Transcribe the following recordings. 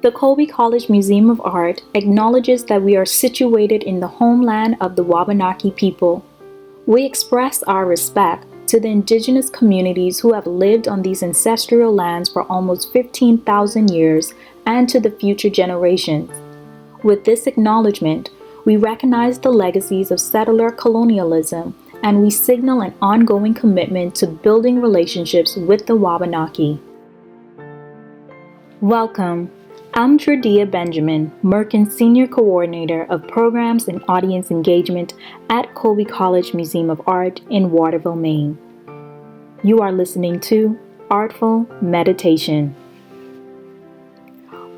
The Colby College Museum of Art acknowledges that we are situated in the homeland of the Wabanaki people. We express our respect to the indigenous communities who have lived on these ancestral lands for almost 15,000 years and to the future generations. With this acknowledgement, we recognize the legacies of settler colonialism and we signal an ongoing commitment to building relationships with the Wabanaki. Welcome. I'm Jordia Benjamin, Merkin Senior Coordinator of Programs and Audience Engagement at Colby College Museum of Art in Waterville, Maine. You are listening to Artful Meditation.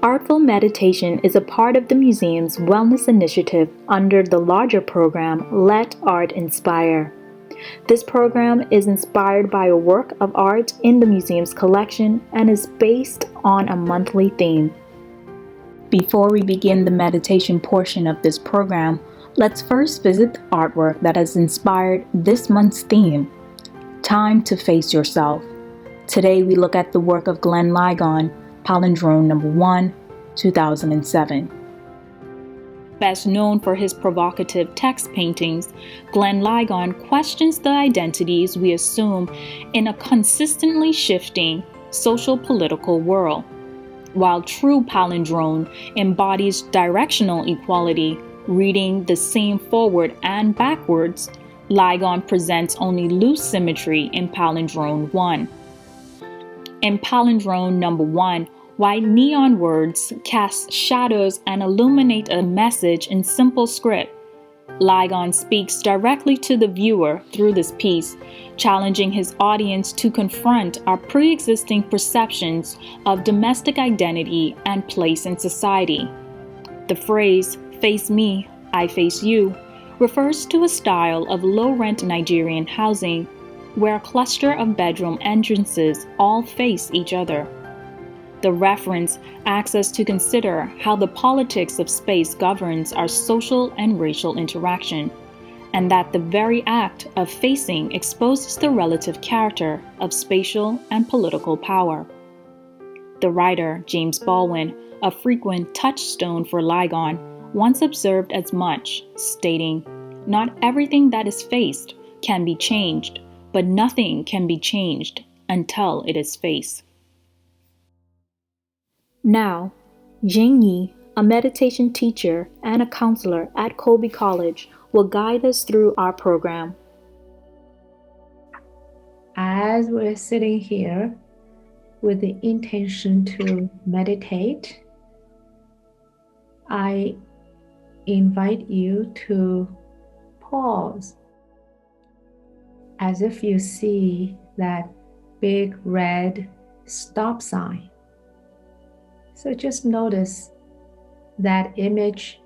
Artful Meditation is a part of the museum's wellness initiative under the larger program Let Art Inspire. This program is inspired by a work of art in the museum's collection and is based on a monthly theme. Before we begin the meditation portion of this program, let's first visit the artwork that has inspired this month's theme, Time to Face Yourself. Today we look at the work of Glenn Ligon Palindrome No. 1, 2007. Best known for his provocative text paintings, Glenn Ligon questions the identities we assume in a consistently shifting social-political world. While true palindrome embodies directional equality, reading the same forward and backwards, Ligon presents only loose symmetry in Palindrome 1. In Palindrome No. 1, white neon words cast shadows and illuminate a message in simple script. Ligon speaks directly to the viewer through this piece, challenging his audience to confront our pre-existing perceptions of domestic identity and place in society. The phrase, "face me, I face you," refers to a style of low-rent Nigerian housing where a cluster of bedroom entrances all face each other. The reference asks us to consider how the politics of space governs our social and racial interaction, and that the very act of facing exposes the relative character of spatial and political power. The writer, James Baldwin, a frequent touchstone for Ligon, once observed as much, stating, "Not everything that is faced can be changed, but nothing can be changed until it is faced." Now, Jing Ye, a meditation teacher and a counselor at Colby College, will guide us through our program. As we're sitting here with the intention to meditate, I invite you to pause as if you see that big red stop sign. So just notice that image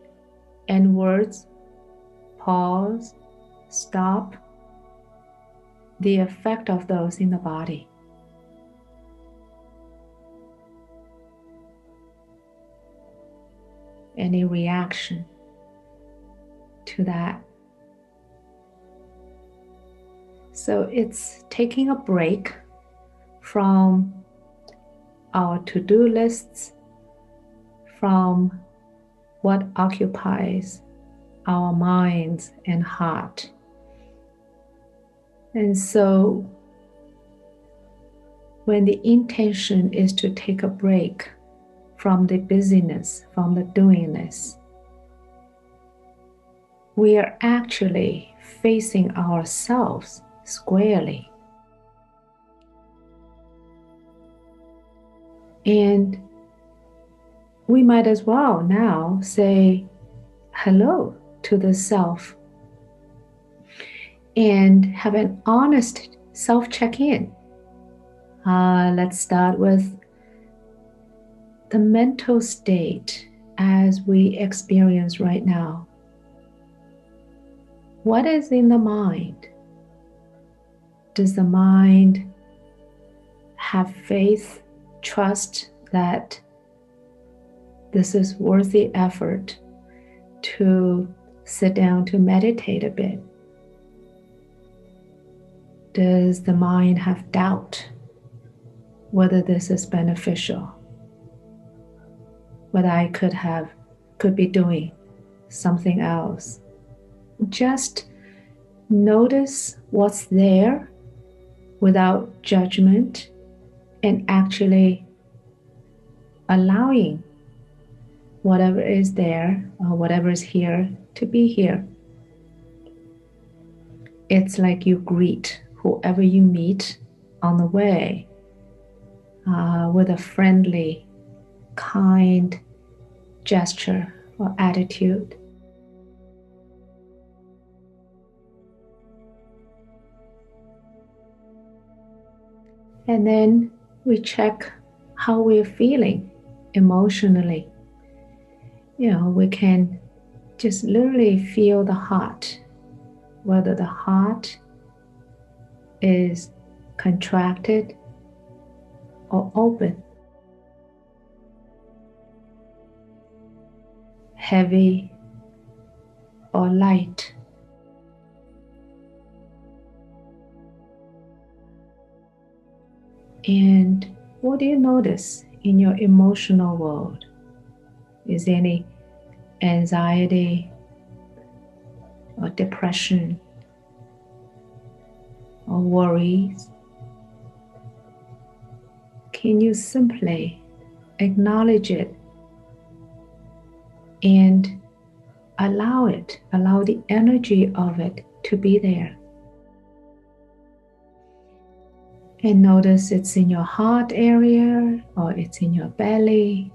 and words, pause, stop, the effect of those in the body. Any reaction to that. So it's taking a break from our to-do lists, from what occupies our minds and heart. And so when the intention is to take a break from the busyness, from the doingness, we are actually facing ourselves squarely. And we might as well now say hello to the self and have an honest self-check-in. Let's start with the mental state as we experience right now. What is in the mind? Does the mind have faith, trust that this is worth the effort to sit down to meditate a bit? Does the mind have doubt whether this is beneficial? what I could be doing something else. Just notice what's there without judgment and actually allowing whatever is there or whatever is here to be here. It's like you greet whoever you meet on the way with a friendly, kind gesture or attitude. And then we check how we're feeling emotionally. We can just literally feel the heart, whether the heart is contracted or open, heavy or light. And what do you notice in your emotional world? Is there any anxiety or depression or worries? Can you simply acknowledge it and allow the energy of it to be there? And notice it's in your heart area, or it's in your belly,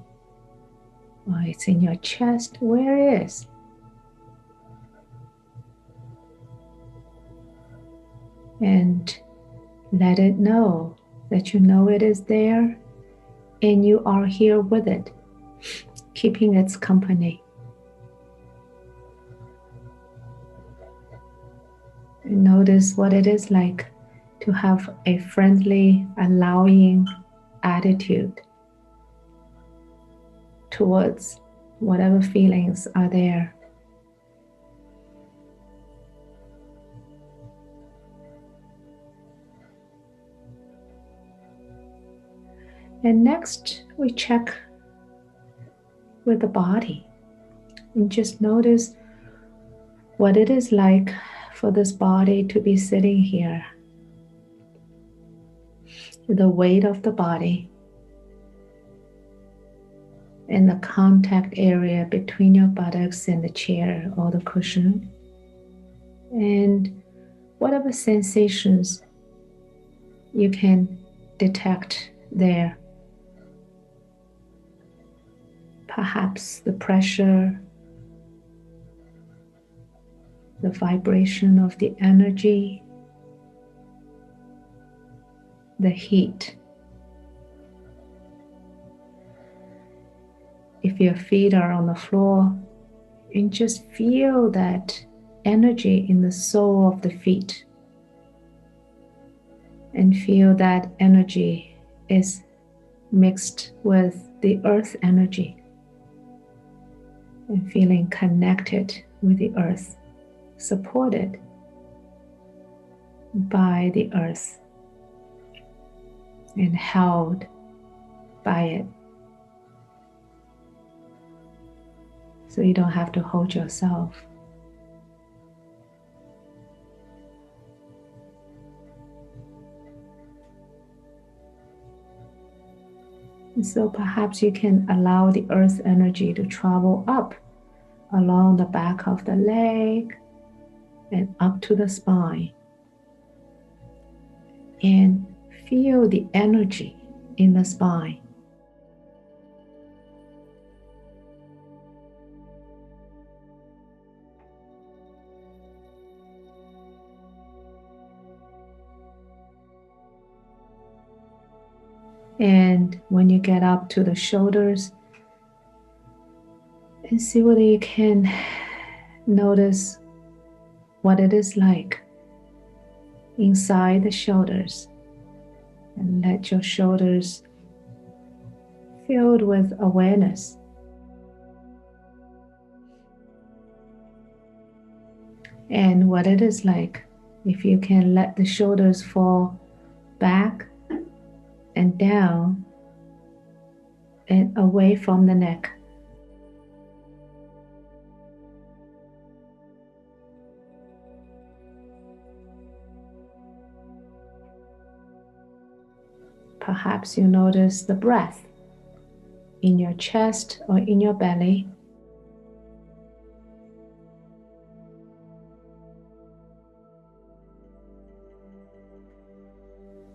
or it's in your chest. Where it is? And let it know that you know it is there and you are here with it, keeping its company. And notice what it is like to have a friendly, allowing attitude towards whatever feelings are there. And next, we check with the body and just notice what it is like for this body to be sitting here. The weight of the body and the contact area between your buttocks and the chair or the cushion, and whatever sensations you can detect there. Perhaps the pressure, the vibration of the energy, the heat. If your feet are on the floor, and just feel that energy in the sole of the feet, and feel that energy is mixed with the earth energy, and feeling connected with the earth, supported by the earth, and held by it. So you don't have to hold yourself. And so perhaps you can allow the earth energy to travel up along the back of the leg and up to the spine. And feel the energy in the spine. And when you get up to the shoulders, and see whether you can notice what it is like inside the shoulders, and let your shoulders filled with awareness. And what it is like if you can let the shoulders fall back and down and away from the neck, perhaps you notice the breath in your chest or in your belly.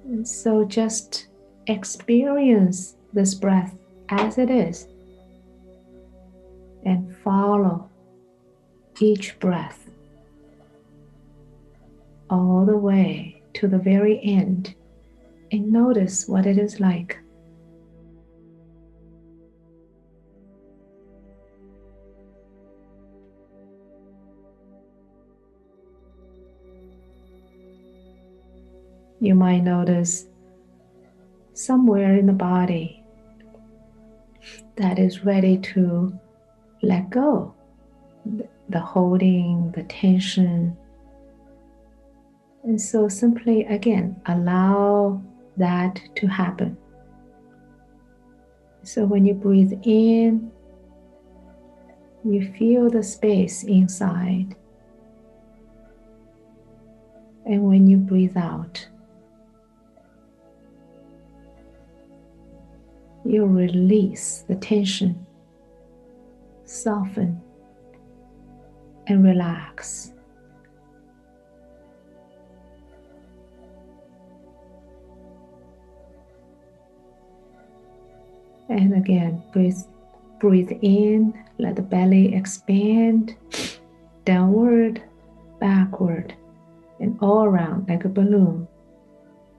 And so just experience this breath as it is and follow each breath all the way to the very end and notice what it is like. You might notice somewhere in the body that is ready to let go, the holding, the tension. And so simply, again, allow that to happen. So when you breathe in, you feel the space inside. And when you breathe out, you release the tension, soften, and relax. And again, breathe in, let the belly expand, downward, backward, and all around like a balloon.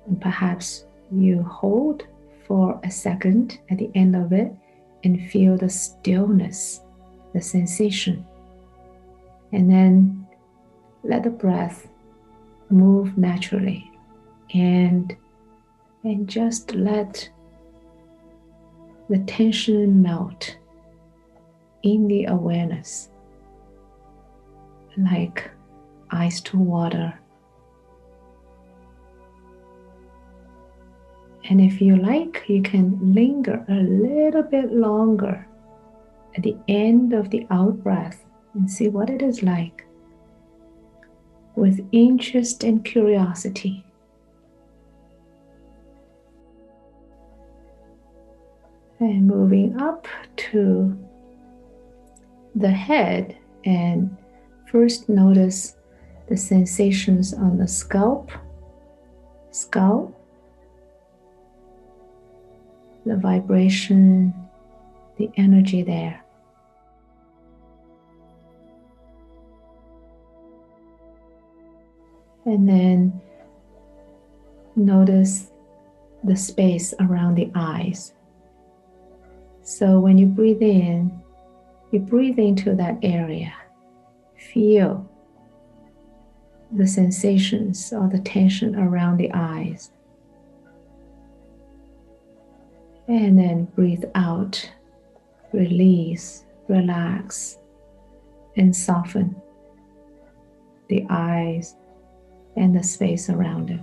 And perhaps you hold for a second at the end of it and feel the stillness, the sensation. And then let the breath move naturally and just let the tension melt in the awareness, like ice to water. And if you like, you can linger a little bit longer at the end of the out breath and see what it is like with interest and curiosity. And moving up to the head, and first notice the sensations on the skull, the vibration, the energy there. And then notice the space around the eyes. So when you breathe in, you breathe into that area. Feel the sensations or the tension around the eyes. And then breathe out, release, relax, and soften the eyes and the space around it.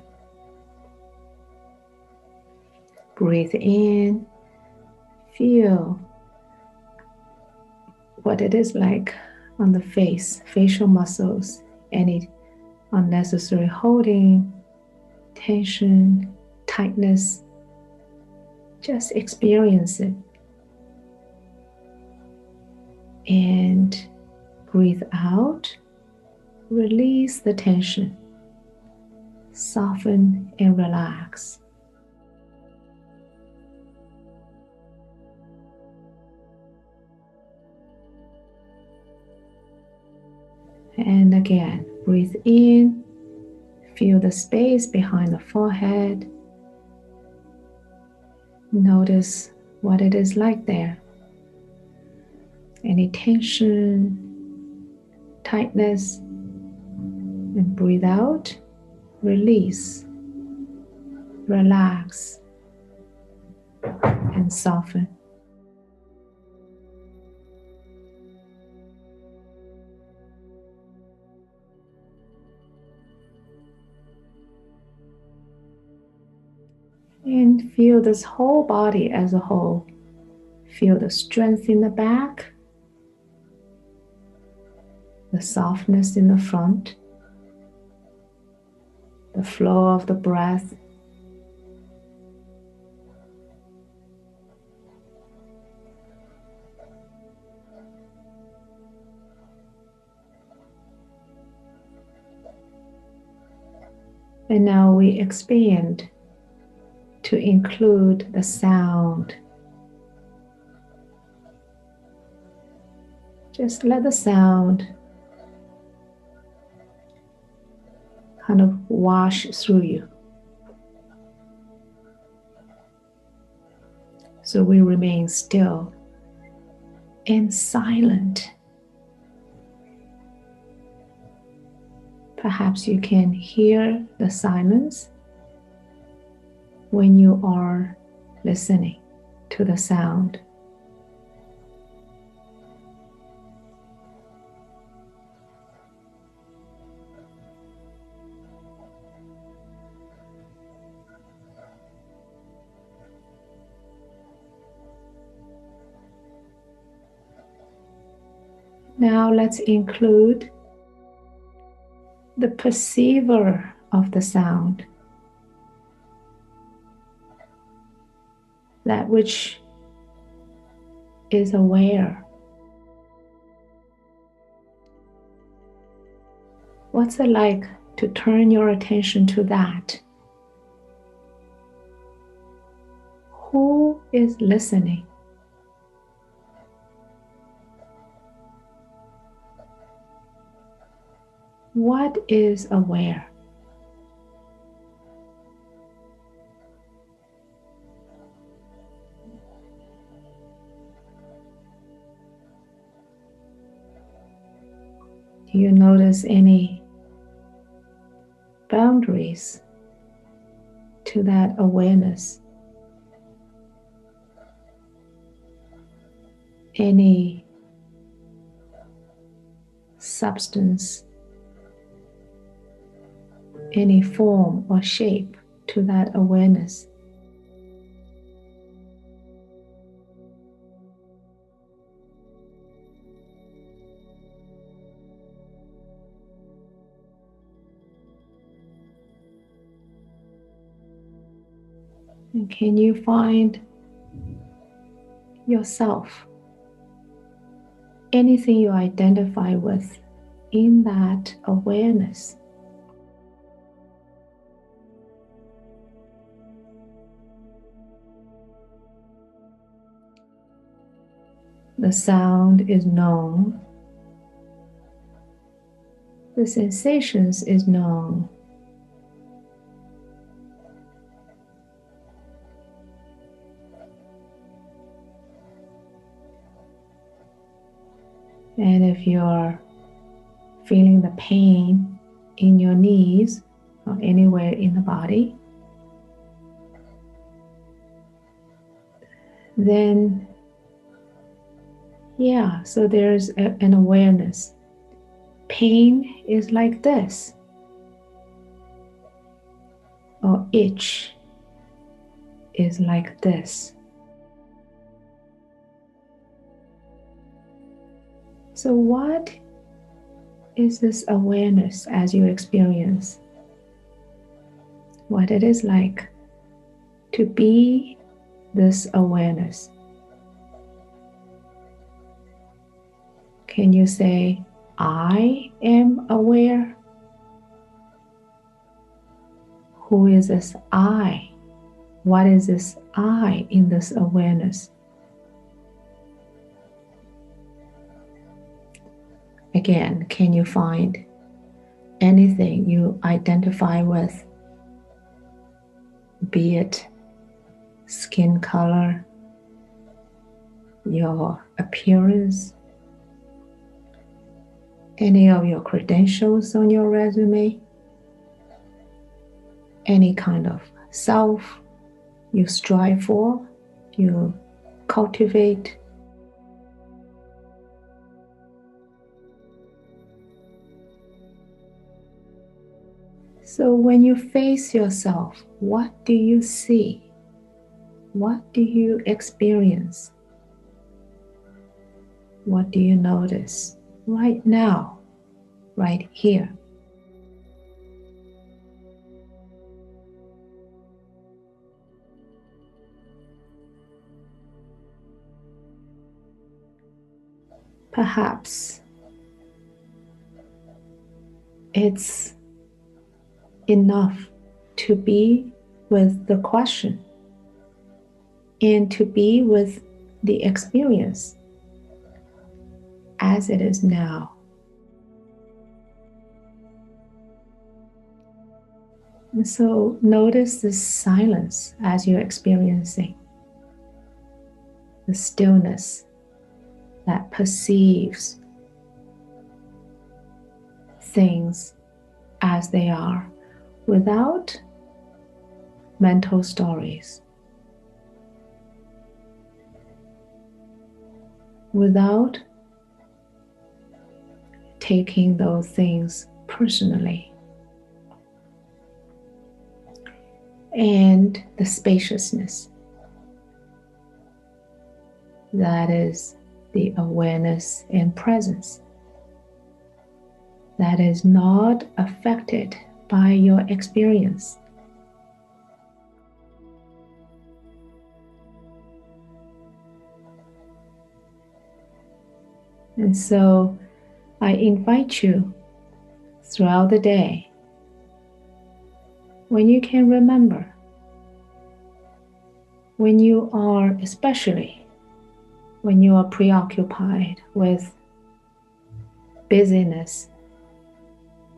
Breathe in, feel what it is like on the face, facial muscles, any unnecessary holding, tension, tightness. Just experience it. And breathe out, release the tension, soften and relax. And again, breathe in, feel the space behind the forehead. Notice what it is like there. Any tension, tightness, and breathe out, release, relax, and soften. And feel this whole body as a whole. Feel the strength in the back, the softness in the front, the flow of the breath, And now we expand to include the sound. Just let the sound kind of wash through you. So we remain still and silent. Perhaps you can hear the silence when you are listening to the sound. Now let's include the perceiver of the sound, that which is aware. What's it like to turn your attention to that? Who is listening? What is aware? Do you notice any boundaries to that awareness? Any substance, any form or shape to that awareness? And can you find yourself, anything you identify with in that awareness? The sound is known. The sensations is known. And if you're feeling the pain in your knees or anywhere in the body, then so there's an awareness. Pain is like this, or itch is like this. So what is this awareness as you experience? What it is like to be this awareness? Can you say, I am aware? Who is this I? What is this I in this awareness? Again, can you find anything you identify with? Be it skin color, your appearance, any of your credentials on your resume, any kind of self you strive for, you cultivate. So when you face yourself, what do you see? What do you experience? What do you notice right now, right here? Perhaps it's enough to be with the question and to be with the experience as it is now. And so notice this silence as you're experiencing, the stillness that perceives things as they are without mental stories, without taking those things personally, and the spaciousness that is the awareness and presence that is not affected by your experience. And so I invite you throughout the day, when you can remember, especially when you are preoccupied with busyness,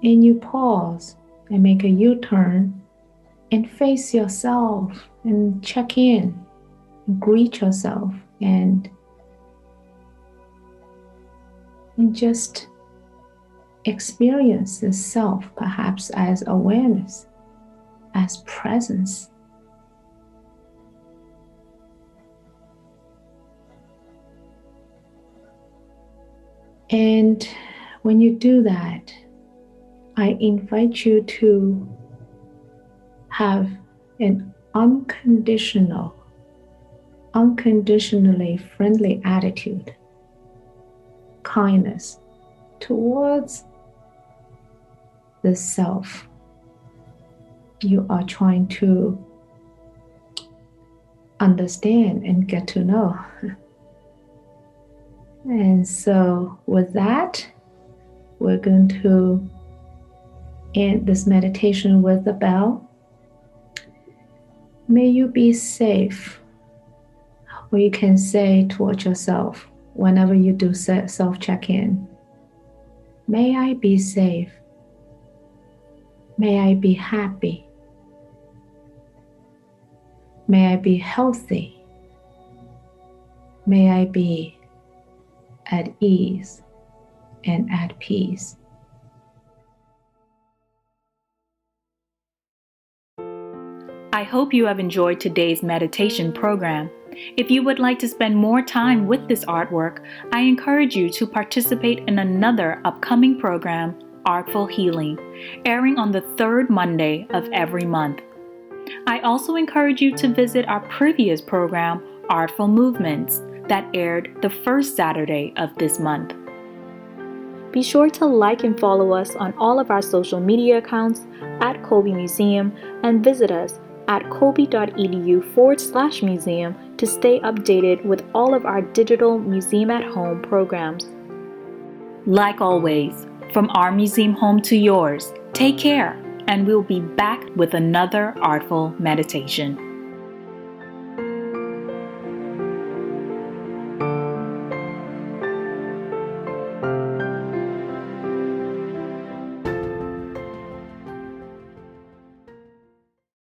and you pause and make a U-turn and face yourself and check in and greet yourself and just experience the self perhaps as awareness, as presence. And when you do that, I invite you to have an unconditionally friendly attitude, kindness towards the self you are trying to understand and get to know. And so with that, we're going to end this meditation with a bell. May you be safe. Or you can say towards yourself whenever you do self-check-in, may I be safe. May I be happy. May I be healthy. May I be at ease and at peace. I hope you have enjoyed today's meditation program. If you would like to spend more time with this artwork, I encourage you to participate in another upcoming program, Artful Healing, airing on the third Monday of every month. I also encourage you to visit our previous program, Artful Movements, that aired the first Saturday of this month. Be sure to like and follow us on all of our social media accounts at Colby Museum and visit us at colby.edu/museum to stay updated with all of our digital Museum at Home programs. Like always, from our museum home to yours, take care, and we'll be back with another Artful Meditation.